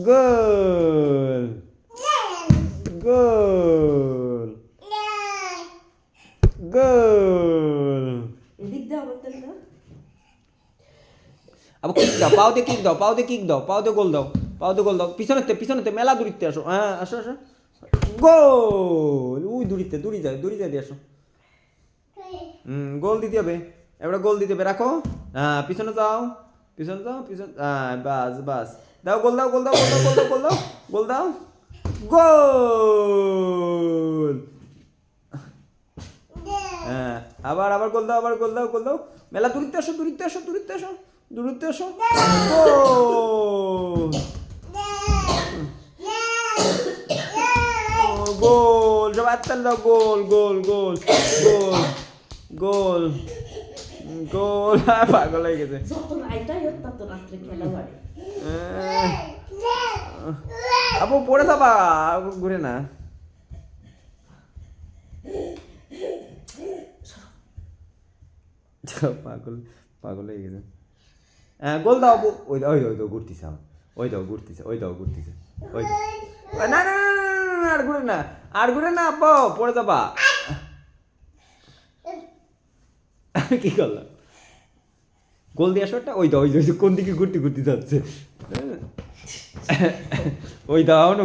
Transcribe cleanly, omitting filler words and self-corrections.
গোল গোল গোল এদিক দাও আমাদের না আবার কিক দাও, পাও দিয়ে কিক দাও, পাও দিয়ে কিক দাও, পাও দিয়ে গোল দাও, পাও দিয়ে গোল দাও, পিছনেতে মেলা দূরিতে আসো, হ্যাঁ আসো আসো, গোল, ওই দূরিতে দূরি যায় দিয়ে আসো, গোল দিতে হবে, এবার গোল দিতে হবে, রাখো, হ্যাঁ পিছনে যাও, হ্যাঁ বাস বাস, দাও গোল দাও, গোল দাও, গোল দাও, গোল দাও, গোল দাও, গোল দাও, গোল, হ্যাঁ আবার আবার গোল দাও, আবার গোল দাও, গোল দাও, মেলা দূরিতে আসো, দূরিতে আসো, দূরিতে আসো, দূরিতে আসো, গোল, গোল, সব আত্মাল দাও, গোল গোল গোল গোল গোল গোল, পাগল হয়ে গেছে, যত রাইটাই হোক তত রাত্রে খেলা বাড়ে আপু পড়ে যাবা, ঘুরে না, পাগল পাগল হয়ে গেছে, গোল দাও আপু, ওই দাও, ওই দাও, ওই দাও ঘুরতেছে, ওই দাও ঘুরতেছে, ওই দাও ঘুরতেছে, ওই দাও, না না না, আর ঘুরে না, আর ঘুরে না আপু, পড়ে যাবা, কি করলাম, গোল দিয়ে আসো একটা, ওই দাও, ওই কোন দিকে ঘুরতে ঘুরতে যাচ্ছে, ওই দাও না